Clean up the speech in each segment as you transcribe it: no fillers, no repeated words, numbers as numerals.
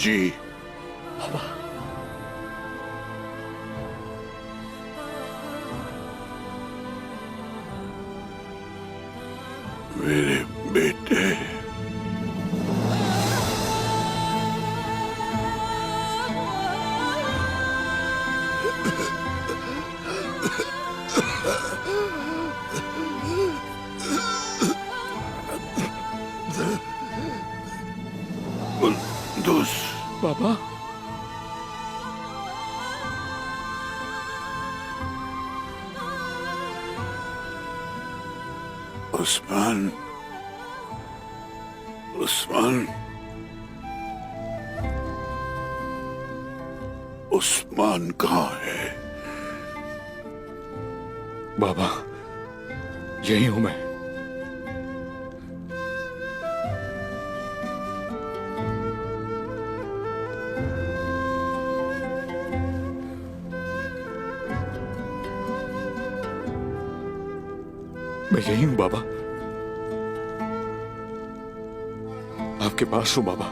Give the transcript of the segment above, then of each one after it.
जी। बाबा, मेरे बेटे, कुंदुस। बाबा, उस्मान, उस्मान, उस्मान कहाँ है? बाबा, यही हूं मैं। मैं यही हूं बाबा, आपके पास हूं बाबा।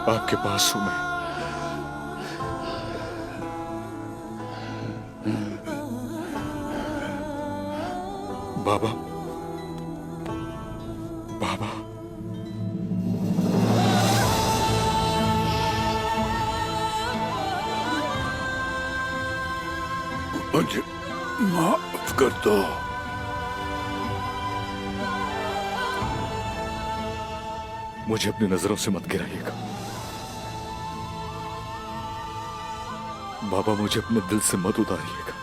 आपके पास हूं मैं। बाबा, बाबा, मुझे माफ कर दो। मुझे अपनी नजरों से मत गिराइएगा बाबा, मुझे अपने दिल से मत उतारिएगा।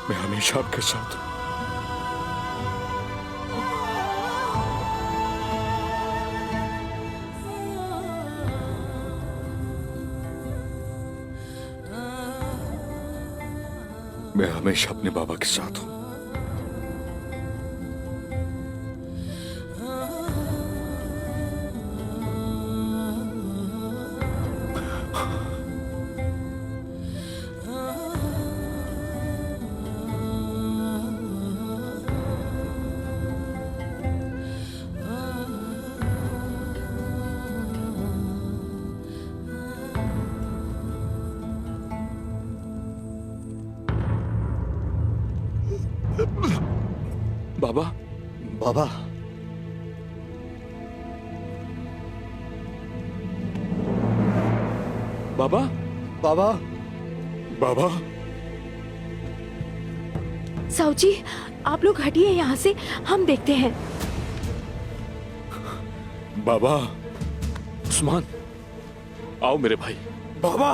मैं हमेशा आपके साथ हूं। मैं हमेशा अपने बाबा के साथ हूं। बाबा, बाबा, बाबा, बाबा, बाबा, साहू जी, आप लोग हटिए यहाँ से, हम देखते हैं। बाबा, उस्मान, आओ मेरे भाई। बाबा,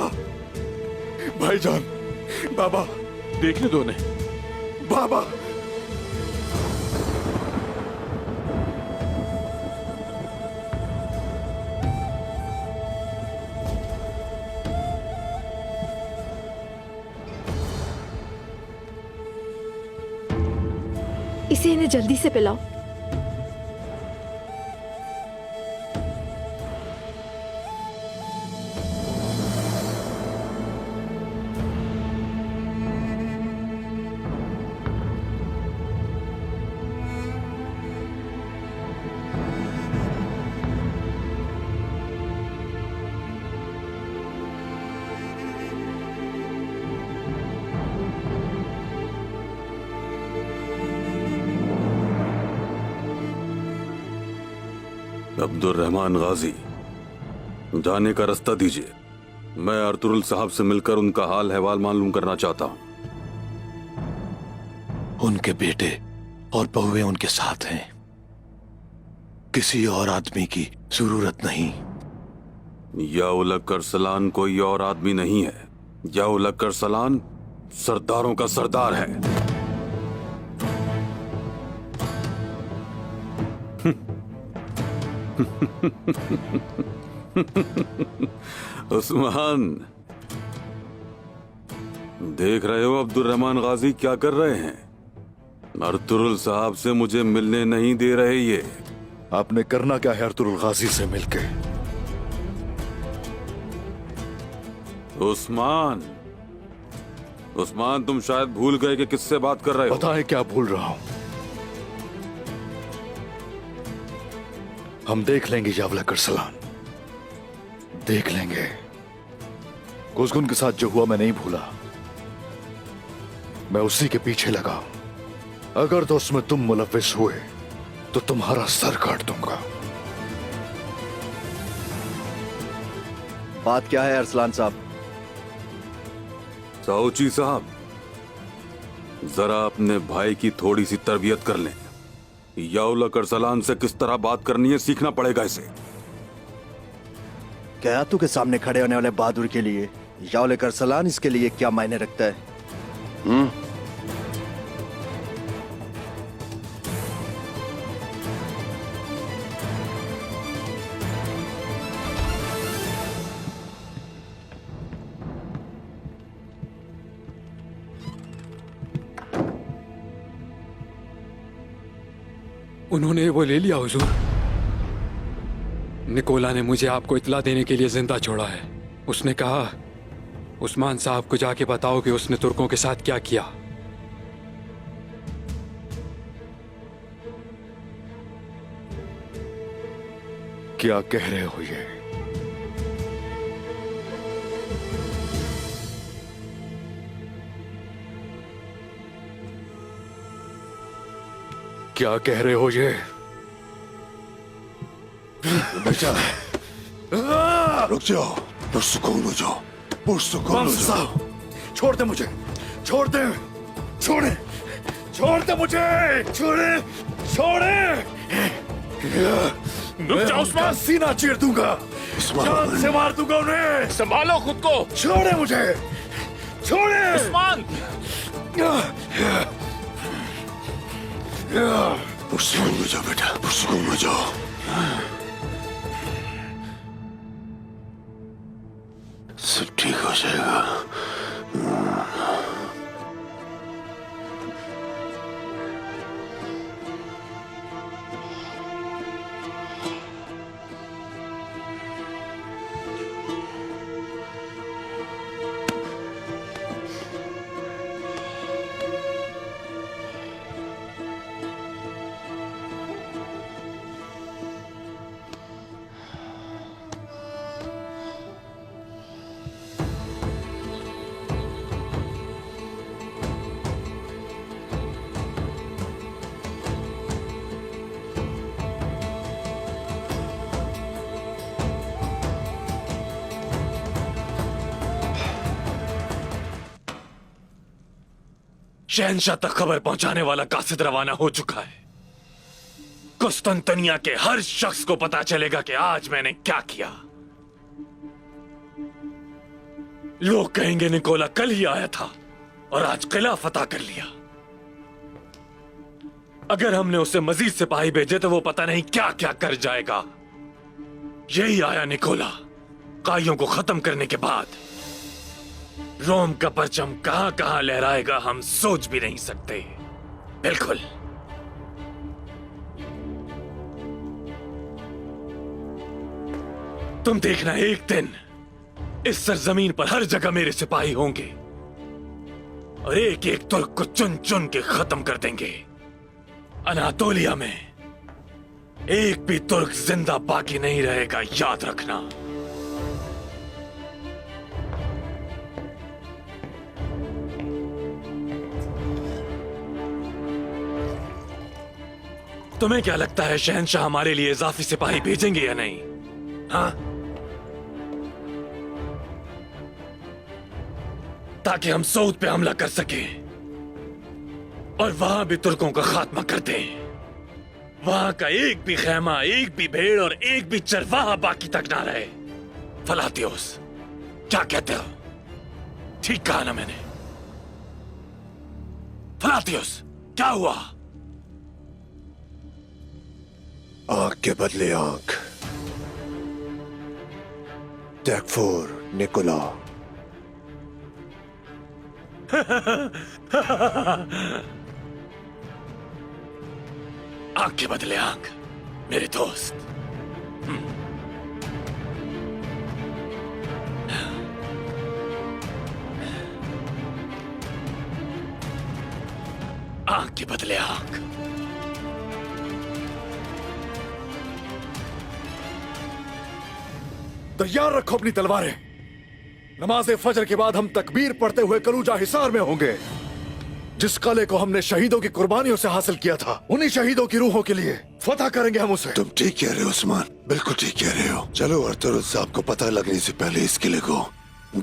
भाईजान, बाबा, देखने दो उन्हें। बाबा, इसे इन्हें जल्दी से पिलाओ। अब्दुल रहमान गाजी, जाने का रास्ता दीजिए। मैं अर्तुरुल साहब से मिलकर उनका हाल अहवाल मालूम करना चाहता हूं। उनके बेटे और बहुएं उनके साथ हैं। किसी और आदमी की जरूरत नहीं। याउलक अरसलान कोई और आदमी नहीं है। याउलक अरसलान सरदारों का सरदार है। उस्मान, देख रहे हो अब्दुर्रहमान गाजी क्या कर रहे हैं? अर्तुरुल साहब से मुझे मिलने नहीं दे रहे ये। आपने करना क्या है अर्तुरुल गाजी से मिलके? उस्मान, उस्मान तुम शायद भूल गए कि किससे बात कर रहे हो। बताएं क्या भूल रहा हूं। हम देख लेंगे यावलक अरसलान, देख लेंगे। कुसगुन के साथ जो हुआ मैं नहीं भूला, मैं उसी के पीछे लगा। अगर तो उसमें तुम मुलव्विस हुए तो तुम्हारा सर काट दूंगा। बात क्या है अरसलान साहब? साउची साहब, जरा अपने भाई की थोड़ी सी तरबियत कर लें। यावलक अरसलान से किस तरह बात करनी है सीखना पड़ेगा इसे। कयातू के सामने खड़े होने वाले बहादुर के लिए यावलक अरसलान इसके लिए क्या मायने रखता है? उन्होंने वो ले लिया हुजूर। निकोला ने मुझे आपको इतला देने के लिए जिंदा छोड़ा है। उसने कहा उस्मान साहब को जाके बताओ कि उसने तुर्कों के साथ क्या किया। क्या कह रहे हो ये? क्या कह रहे हो ये? बेटा रुक जाओ, पुरसुकून हो जाओ, पुरसुकून हो जाओ। छोड़ दे मुझे, छोड़ दे, छोड़े, छोड़ दे मुझे, छोड़े, छोड़े। रुक जा उस्मान, सीना चीर दूंगा, जान से मार दूंगा उन्हें। संभालो खुद को। छोड़े मुझे, छोड़े उस्मान, पुरसुकून हो जाओ बेटा, पुरसुकून हो जाओ। सब ठीक हो जाएगा। शहंशाह तक खबर पहुंचाने वाला कासिद रवाना हो चुका है। कुस्तंतनिया के हर शख्स को पता चलेगा कि आज मैंने क्या किया। लोग कहेंगे निकोला कल ही आया था और आज किला फतह कर लिया। अगर हमने उसे मजीद सिपाही भेजे तो वो पता नहीं क्या क्या कर जाएगा। यही आया निकोला काइयों को खत्म करने के बाद। रोम का परचम कहां कहां लहराएगा हम सोच भी नहीं सकते। बिल्कुल। तुम देखना एक दिन इस सरजमीन पर हर जगह मेरे सिपाही होंगे और एक एक तुर्क को चुन चुन के खत्म कर देंगे। अनातोलिया में एक भी तुर्क जिंदा बाकी नहीं रहेगा, याद रखना। तुम्हें क्या लगता है शहंशाह हमारे लिए इजाफी सिपाही भेजेंगे या नहीं? हाँ, ताकि हम सऊद पे हमला कर सकें और वहां भी तुर्कों का खात्मा कर दें। वहां का एक भी खैमा, एक भी भेड़ और एक भी चरवाहा बाकी तक ना रहे। फलातियोस, क्या कहते हो? ठीक कहा ना मैंने? फलातियोस, क्या हुआ? आंख के बदले आंख। टैकफोर, निकोला, आंख के बदले आंख, मेरे दोस्त। आंख के बदले आंख। तैयार रखो अपनी तलवारें। नमाज फजर के बाद हम तकबीर पढ़ते हुए कलूजा हिसार में होंगे। जिस कले को हमने शहीदों की कुर्बानियों से हासिल किया था, उन्हीं शहीदों की रूहों के लिए फतह करेंगे हम उसे। तुम ठीक कह रहे हो उस्मान, बिल्कुल ठीक कह रहे हो। चलो अर्तुगरुल साहब को पता लगने से पहले इस किले को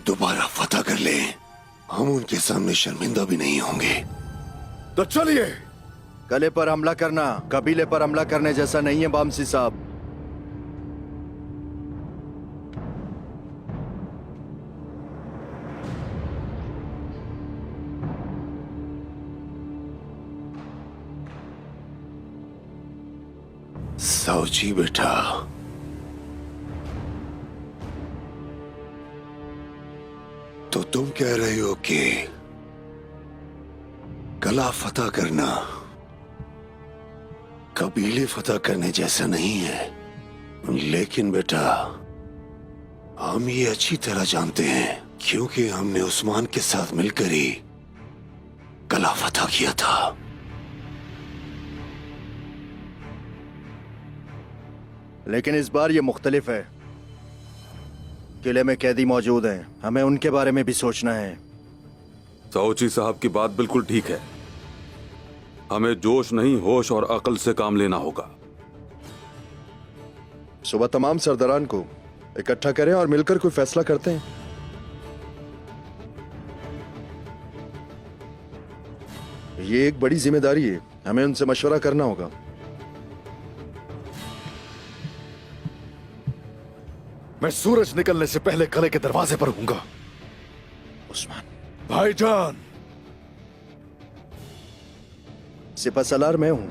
दोबारा फतह कर ले। हम उनके सामने शर्मिंदा भी नहीं होंगे। तो चलिए। कले पर हमला करना कबीले पर हमला करने जैसा नहीं है बामसी साहब। साउची बेटा, तो तुम कह रहे हो कि कला फतह करना कबीले फतह करने जैसा नहीं है। लेकिन बेटा, हम ये अच्छी तरह जानते हैं, क्योंकि हमने उस्मान के साथ मिलकर ही कला फतह किया था। लेकिन इस बार ये मुख्तलिफ है। किले में कैदी मौजूद हैं, हमें उनके बारे में भी सोचना है। साउची साहब की बात बिल्कुल ठीक है। हमें जोश नहीं, होश और अकल से काम लेना होगा। सुबह तमाम सरदारान को इकट्ठा करें और मिलकर कोई फैसला करते हैं। ये एक बड़ी जिम्मेदारी है, हमें उनसे मशवरा करना होगा। मैं सूरज निकलने से पहले किले के दरवाजे पर हूंगा। उस्मान भाईजान। सिपह सलार मैं हूं।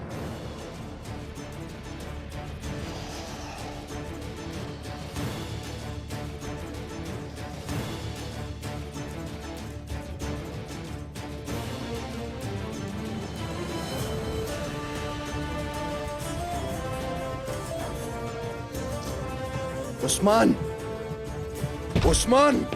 उस्मान, उस्मान,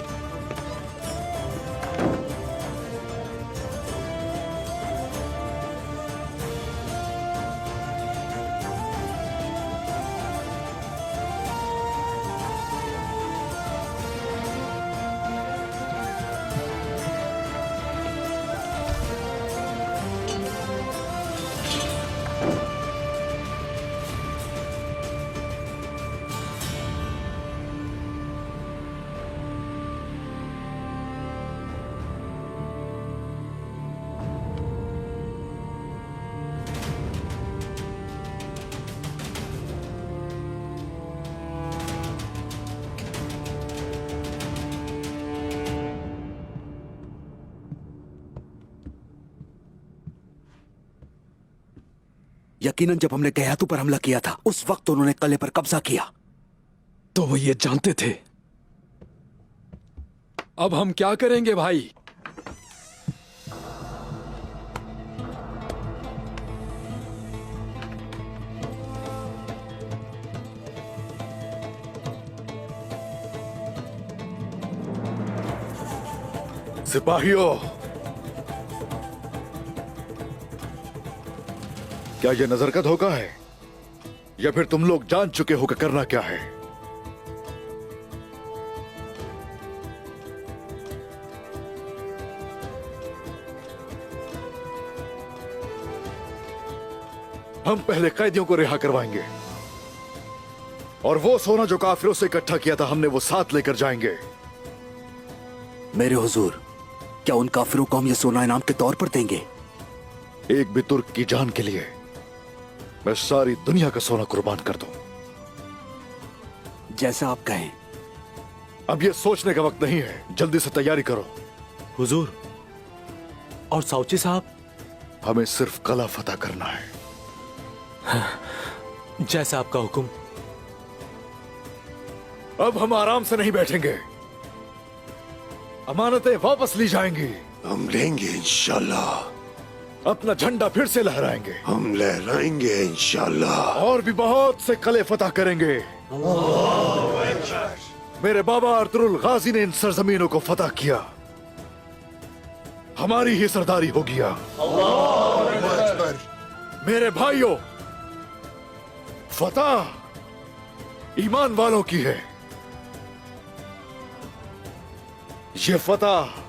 यकीनन जब हमने गयातू पर हमला किया था, उस वक्त उन्होंने किले पर कब्जा किया। तो वो ये जानते थे। अब हम क्या करेंगे भाई? सिपाहियों, क्या यह नजर का धोखा है, या फिर तुम लोग जान चुके हो कि करना क्या है? हम पहले कैदियों को रिहा करवाएंगे, और वो सोना जो काफिरों से इकट्ठा किया था हमने, वो साथ लेकर जाएंगे। मेरे हुजूर, क्या उन काफिरों को हम ये सोना इनाम के तौर पर देंगे? एक भी तुर्क की जान के लिए मैं सारी दुनिया का सोना कुर्बान कर दूं। जैसा आप कहें। अब ये सोचने का वक्त नहीं है, जल्दी से तैयारी करो। हुजूर, और साउची साहब? हमें सिर्फ कला फतह करना है। जैसा आपका हुक्म। अब हम आराम से नहीं बैठेंगे, अमानतें वापस ली जाएंगी। हम लेंगे इंशाल्लाह। अपना झंडा फिर से लहराएंगे हम लहराएंगे इंशाल्लाह। और भी बहुत से कले फतह करेंगे। मेरे बाबा अर्तुरुल गाजी ने इन सरजमीनों को फतह किया, हमारी ही सरदारी हो गया। मेरे भाइयों, फतह ईमान वालों की है। ये फतह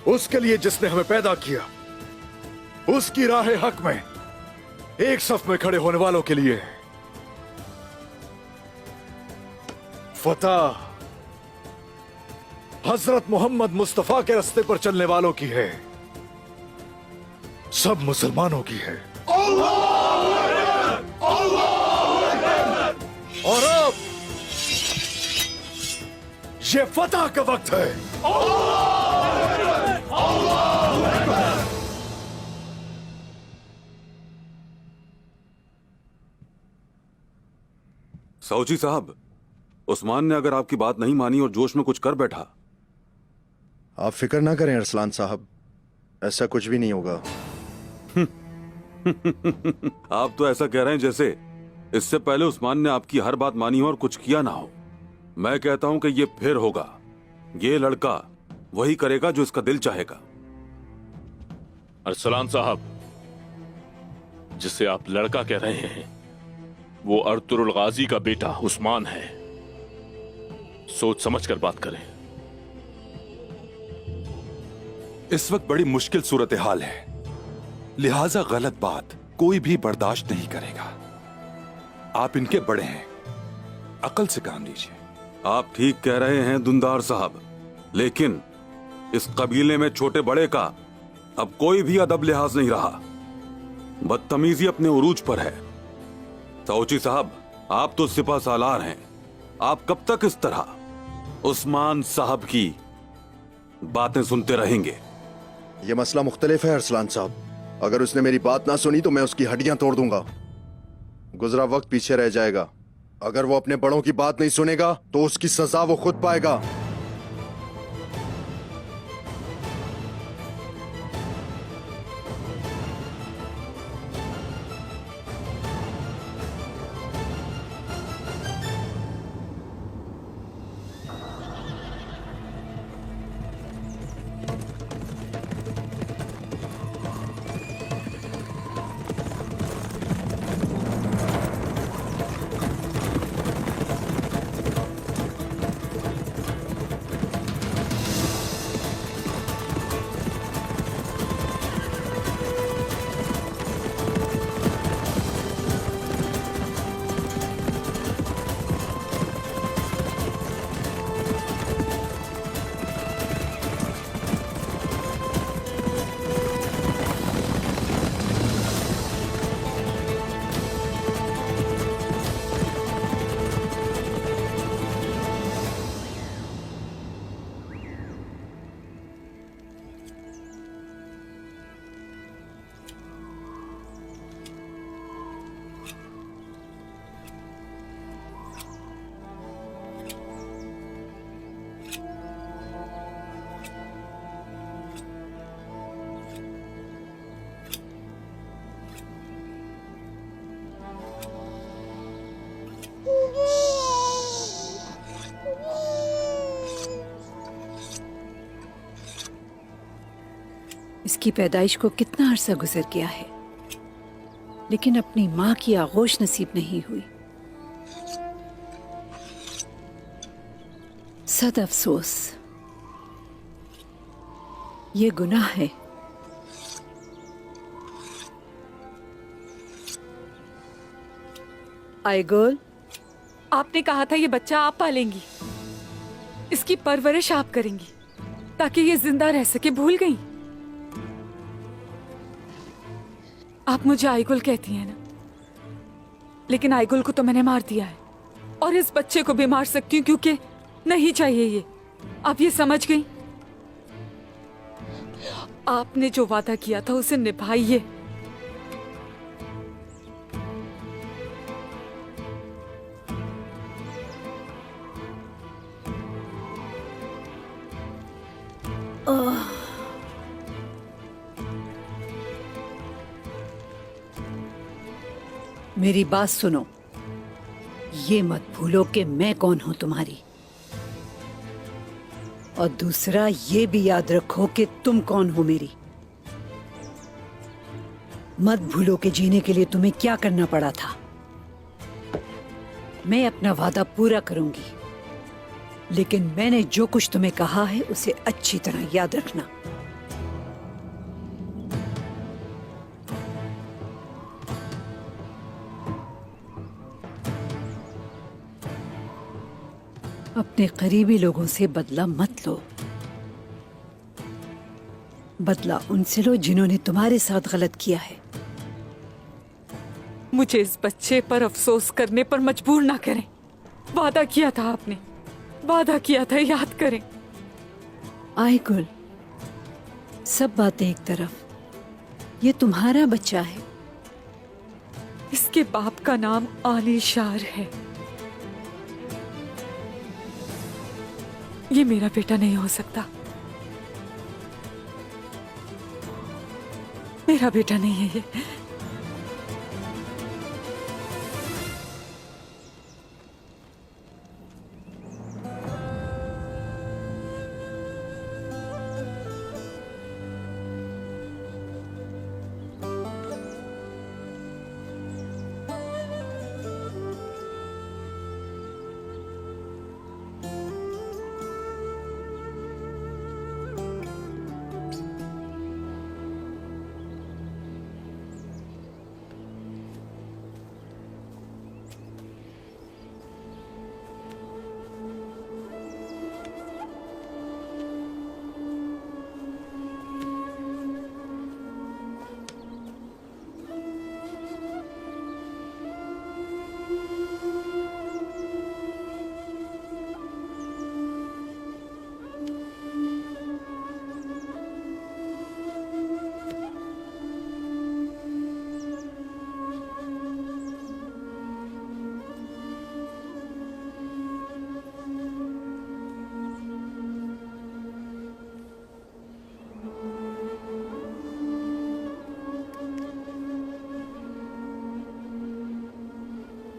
उसके लिए जिसने हमें पैदा किया, उसकी राह हक में एक सफ में खड़े होने वालों के लिए। फतह हजरत मोहम्मद मुस्तफा के रास्ते पर चलने वालों की है, सब मुसलमानों की है। और अब ये फतह का वक्त है। सऊची साहब, उस्मान ने अगर आपकी बात नहीं मानी और जोश में कुछ कर बैठा। आप फिक्र ना करें अरसलान साहब, ऐसा कुछ भी नहीं होगा। आप तो ऐसा कह रहे हैं जैसे इससे पहले उस्मान ने आपकी हर बात मानी हो और कुछ किया ना हो। मैं कहता हूं कि ये फिर होगा। ये लड़का वही करेगा जो इसका दिल चाहेगा। अरसलान साहब, जिसे आप लड़का कह रहे हैं वो अर्तुरुल गाजी का बेटा उस्मान है। सोच समझ कर बात करें। इस वक्त बड़ी मुश्किल सूरत हाल है, लिहाजा गलत बात कोई भी बर्दाश्त नहीं करेगा। आप इनके बड़े हैं, अकल से काम लीजिए। आप ठीक कह रहे हैं दुंदार साहब, लेकिन इस कबीले में छोटे बड़े का अब कोई भी अदब लिहाज नहीं रहा। बदतमीजी अपने उरूज पर है। सऊची साहब, आप तो सिपा सालार हैं। आप कब तक इस तरह उस्मान साहब की बातें सुनते रहेंगे? यह मसला मुख्तलिफ है अरसलान साहब। अगर उसने मेरी बात ना सुनी तो मैं उसकी हड्डियां तोड़ दूंगा। गुजरा वक्त पीछे रह जाएगा। अगर वो अपने बड़ों की बात नहीं सुनेगा तो उसकी सजा वो खुद पाएगा। इसकी पैदाइश को कितना अरसा गुजर गया है, लेकिन अपनी माँ की आगोश नसीब नहीं हुई। सद अफसोस, ये गुनाह है। आइगोल, आपने कहा था ये बच्चा आप पालेंगी, इसकी परवरिश आप करेंगी ताकि ये जिंदा रह सके। भूल गई? आप मुझे आइगुल कहती हैं ना, लेकिन आइगुल को तो मैंने मार दिया है और इस बच्चे को भी मार सकती हूँ क्योंकि नहीं चाहिए ये। आप ये समझ गई? आपने जो वादा किया था उसे निभाइए। मेरी बात सुनो, ये मत भूलो कि मैं कौन हूं तुम्हारी, और दूसरा ये भी याद रखो कि तुम कौन हो मेरी। मत भूलो कि जीने के लिए तुम्हें क्या करना पड़ा था। मैं अपना वादा पूरा करूंगी, लेकिन मैंने जो कुछ तुम्हें कहा है उसे अच्छी तरह याद रखना। अपने करीबी लोगों से बदला मत लो, बदला उनसे लो जिन्होंने तुम्हारे साथ गलत किया है। मुझे इस बच्चे पर अफसोस करने पर मजबूर ना करें। वादा किया था आपने, वादा किया था, याद करें। आए गुल, सब बातें एक तरफ, ये तुम्हारा बच्चा है। इसके बाप का नाम आलीशार है। ये मेरा बेटा नहीं हो सकता, मेरा बेटा नहीं है ये।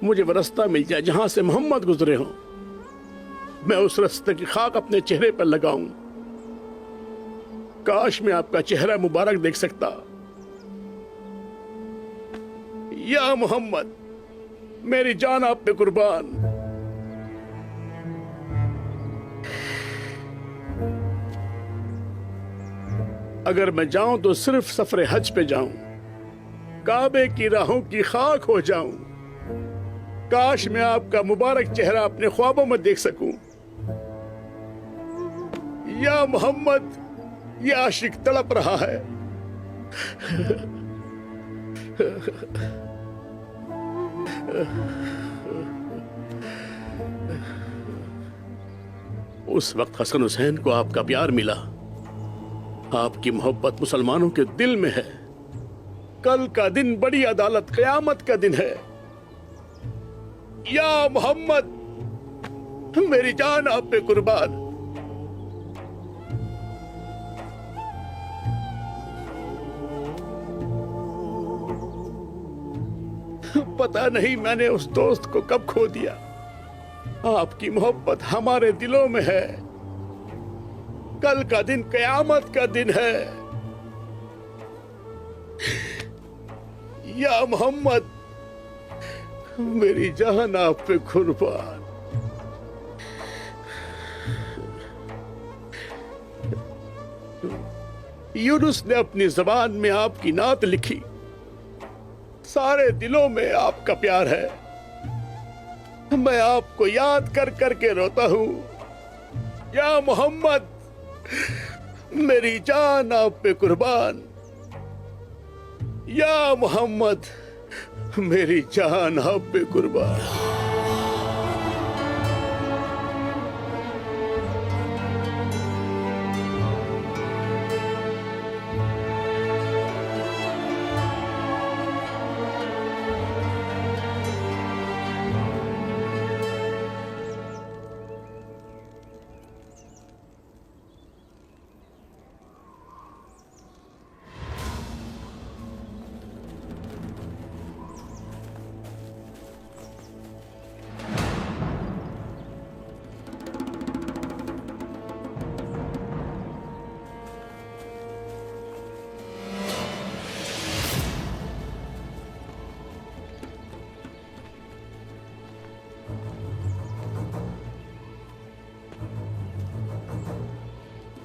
मुझे वो रास्ता मिल जाए जहां से मोहम्मद गुजरे हों, मैं उस रास्ते की खाक अपने चेहरे पर लगाऊं। काश मैं आपका चेहरा मुबारक देख सकता। या मोहम्मद, मेरी जान आप पे कुर्बान। अगर मैं जाऊं तो सिर्फ सफरे हज पे जाऊं, काबे की राहों की खाक हो जाऊं। काश मैं आपका मुबारक चेहरा अपने ख्वाबों में देख सकूं। या मोहम्मद, ये आशिक तड़प रहा है। उस वक्त हसन हुसैन को आपका प्यार मिला। आपकी मोहब्बत मुसलमानों के दिल में है। कल का दिन बड़ी अदालत, क़यामत का दिन है। या मोहम्मद, मेरी जान आप पे कुर्बान। पता नहीं मैंने उस दोस्त को कब खो दिया। आपकी मोहब्बत हमारे दिलों में है। कल का दिन क़यामत का दिन है। या मोहम्मद, मेरी जान आप पे कुर्बान। यूनुस ने अपनी जबान में आपकी नात लिखी। सारे दिलों में आपका प्यार है। मैं आपको याद कर करके रोता हूं। या मोहम्मद, मेरी जान आप पे कुर्बान। या मोहम्मद, मेरी जान आप पे कुर्बान।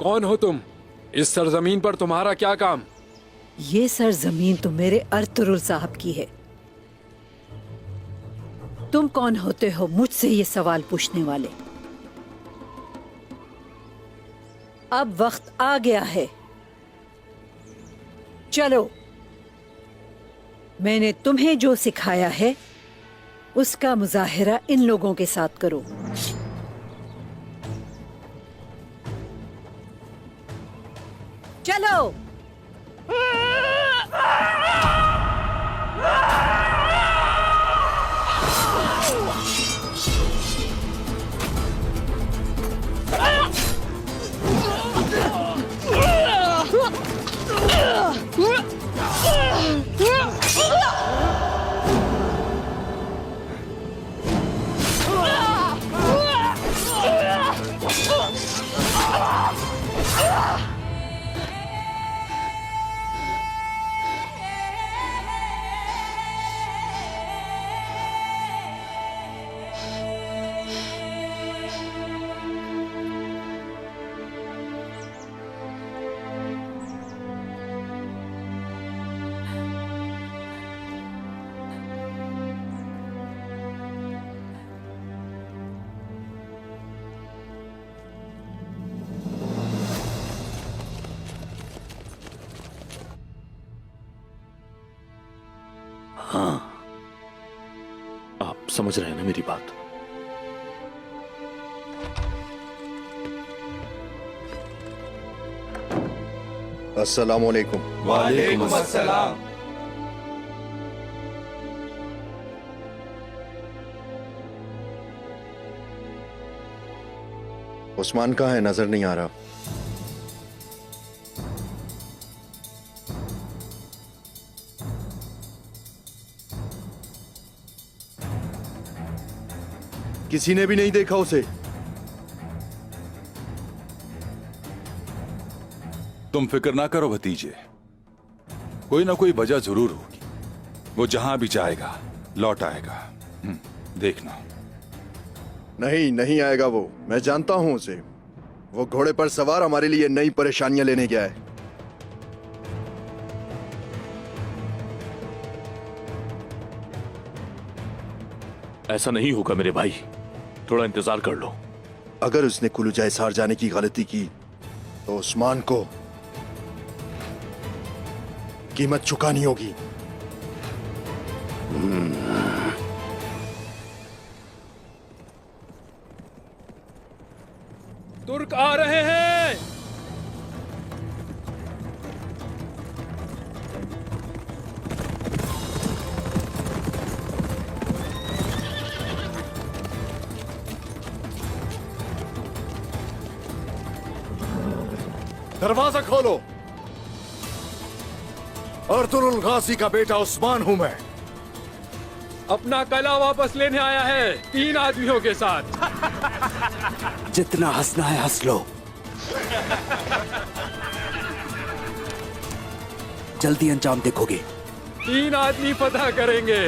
कौन हो तुम? इस सरजमीन पर तुम्हारा क्या काम? ये सरजमीन तो मेरे अर्तुरुल साहब की है। तुम कौन होते हो मुझसे ये सवाल पूछने वाले? अब वक्त आ गया है, चलो मैंने तुम्हें जो सिखाया है उसका मुजाहिरा इन लोगों के साथ करो। चलो। हाँ, आप समझ रहे हैं ना मेरी बात? अस्सलाम वालेकुम। वालेकुम अस्सलाम। उस्मान कहाँ है? नजर नहीं आ रहा। किसी ने भी नहीं देखा उसे? तुम फिक्र ना करो भतीजे, कोई ना कोई वजह जरूर होगी। वो जहां भी जाएगा लौट आएगा, देखना। नहीं, नहीं आएगा वो। मैं जानता हूं उसे। वो घोड़े पर सवार हमारे लिए नई परेशानियां लेने गया है। ऐसा नहीं होगा मेरे भाई, थोड़ा इंतजार कर लो। अगर उसने कुलूजा इसार जाने की गलती की तो उस्मान को कीमत चुकानी होगी। तुर्क आ रहे हैं। दरवाजा खोलो। अर्तुरुल गाजी का बेटा उस्मान हूं मैं। अपना कला वापस लेने आया है 3 आदमियों के साथ। जितना हंसना है हंस लो। जल्दी अंजाम देखोगे। 3 आदमी फतह करेंगे।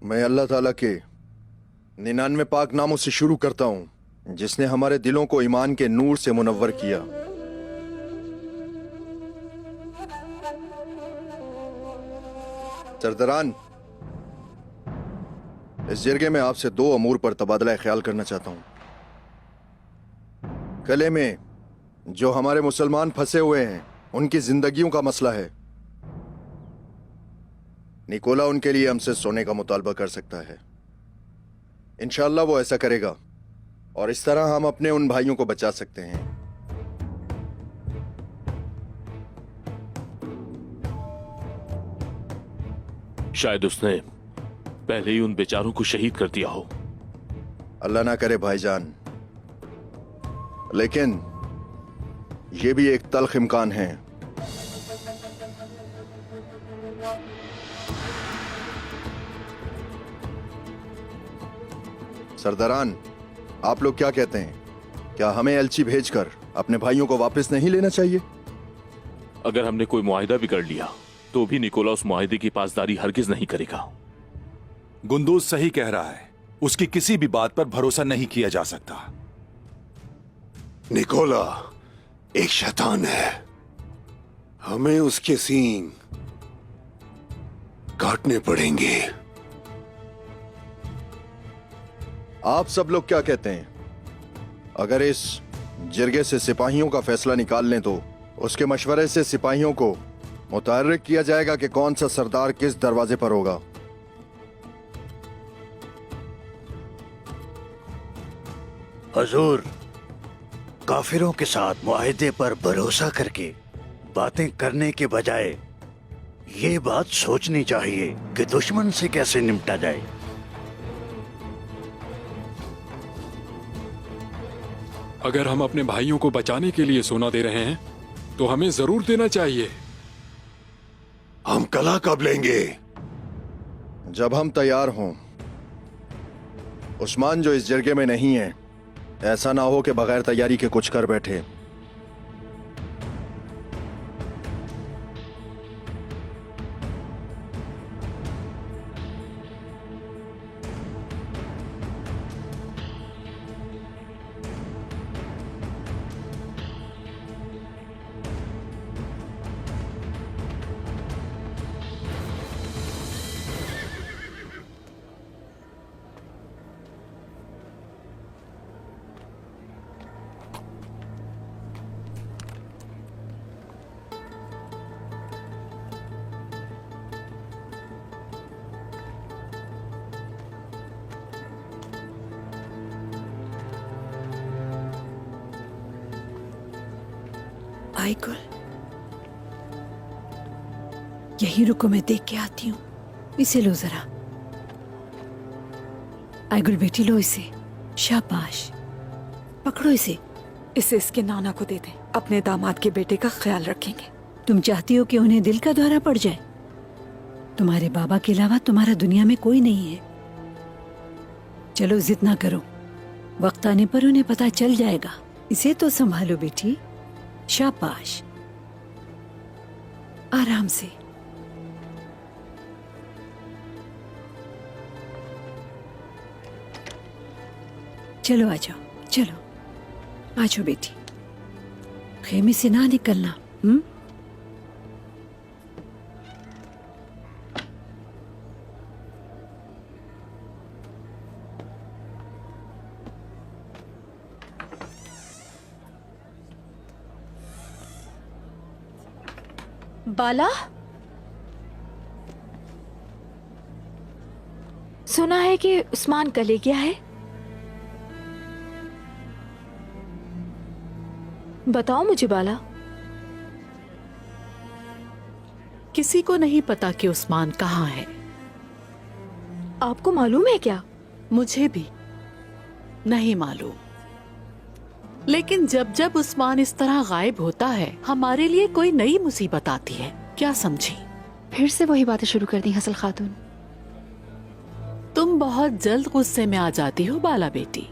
मैं अल्लाह ताला के 99 पाक नामों से शुरू करता हूं, जिसने हमारे दिलों को ईमान के नूर से मुनव्वर किया। सरदारान, इस जरगे में आपसे 2 अमूर पर तबादला ख्याल करना चाहता हूं। कले में जो हमारे मुसलमान फंसे हुए हैं, उनकी जिंदगियों का मसला है। निकोला उनके लिए हमसे सोने का मुतालबा कर सकता है। इंशाअल्लाह वो ऐसा करेगा और इस तरह हम अपने उन भाइयों को बचा सकते हैं। शायद उसने पहले ही उन बेचारों को शहीद कर दिया हो। अल्लाह ना करे भाईजान, लेकिन यह भी एक तल्ख इम्कान है। सरदारान, आप लोग क्या कहते हैं? क्या हमें एलची भेजकर अपने भाइयों को वापस नहीं लेना चाहिए? अगर हमने कोई मुआहिदा भी कर लिया तो भी निकोला उस मुआहिदे की पासदारी हरगिज नहीं करेगा। गुंदूज सही कह रहा है, उसकी किसी भी बात पर भरोसा नहीं किया जा सकता। निकोला एक शैतान है, हमें उसके सींग काटने पड़ेंगे। आप सब लोग क्या कहते हैं? अगर इस जिरगे से सिपाहियों का फैसला निकाल लें तो उसके मशवरे से सिपाहियों को मुतहर्रिक किया जाएगा कि कौन सा सरदार किस दरवाजे पर होगा। हुजूर, काफिरों के साथ मुआहिदे पर भरोसा करके बातें करने के बजाय ये बात सोचनी चाहिए कि दुश्मन से कैसे निपटा जाए। अगर हम अपने भाइयों को बचाने के लिए सोना दे रहे हैं तो हमें जरूर देना चाहिए। हम कला कब लेंगे? जब हम तैयार हों। उस्मान जो इस जिरगे में नहीं है, ऐसा ना हो कि बगैर तैयारी के कुछ कर बैठे। आईगुल, यही रुको, मैं देख के आती हूँ। इसे लो जरा। आईगुल बेटी, लो इसे। शाबाश, पकड़ो इसे। इसे इसके नाना को दे दें, अपने दामाद के बेटे का ख्याल रखेंगे। तुम चाहती हो कि उन्हें दिल का दौरा पड़ जाए? तुम्हारे बाबा के अलावा तुम्हारा दुनिया में कोई नहीं है। चलो जिद ना करो, वक्त आने पर उन्हें पता चल जाएगा। इसे तो संभालो बेटी। शाबाश, आराम से। चलो आ जाओ, चलो आ जाओ बेटी। खेमे से ना निकलना। बाला, सुना है कि उस्मान कले गया है। बताओ मुझे बाला। किसी को नहीं पता कि उस्मान कहाँ है। आपको मालूम है क्या? मुझे भी नहीं मालूम, लेकिन जब जब उस्मान इस तरह गायब होता है, हमारे लिए कोई नई मुसीबत आती है। क्या समझी? फिर से वही बातें शुरू कर दी हसल खातून। तुम बहुत जल्द गुस्से में आ जाती हो बाला बेटी।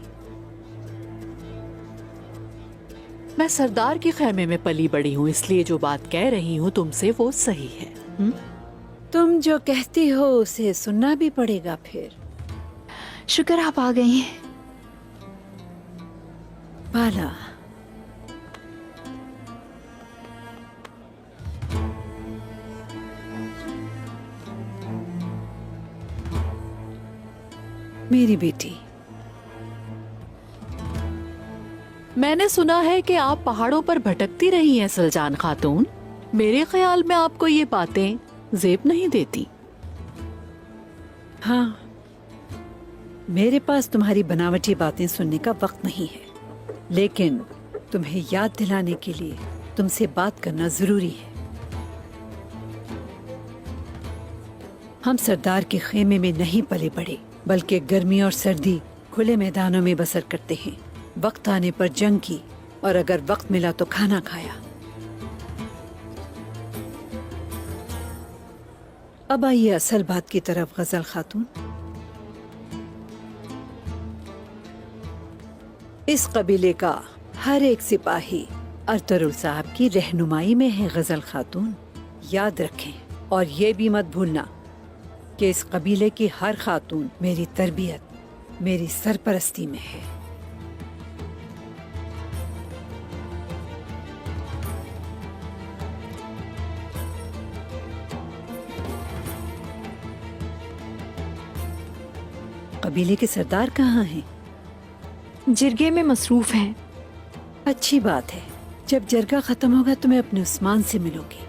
मैं सरदार के खेमे में पली बड़ी हूँ, इसलिए जो बात कह रही हूँ तुमसे वो सही है। तुम जो कहती हो उसे सुनना भी पड़ेगा। फिर शुक्र आप आ गई हैं। बाला, मेरी बेटी, मैंने सुना है कि आप पहाड़ों पर भटकती रही हैं सलजान खातून। मेरे ख्याल में आपको ये बातें जेब नहीं देती। हाँ, मेरे पास तुम्हारी बनावटी बातें सुनने का वक्त नहीं है, लेकिन तुम्हें याद दिलाने के लिए तुमसे बात करना जरूरी है। हम सरदार के खेमे में नहीं पले बड़े, बल्कि गर्मी और सर्दी खुले मैदानों में बसर करते हैं। वक्त आने पर जंग की, और अगर वक्त मिला तो खाना खाया। अब आइए असल बात की तरफ गजल खातून। इस कबीले का हर एक सिपाही अर्तुरुल साहब की रहनुमाई में है गजल खातून। याद रखें और ये भी मत भूलना कि इस कबीले की हर खातून मेरी तरबियत, मेरी सरपरस्ती में है। कबीले के सरदार कहाँ हैं? जिरगे में मसरूफ हैं। अच्छी बात है। जब जरगा खत्म होगा तो मैं अपने उस्मान से मिलूंगी।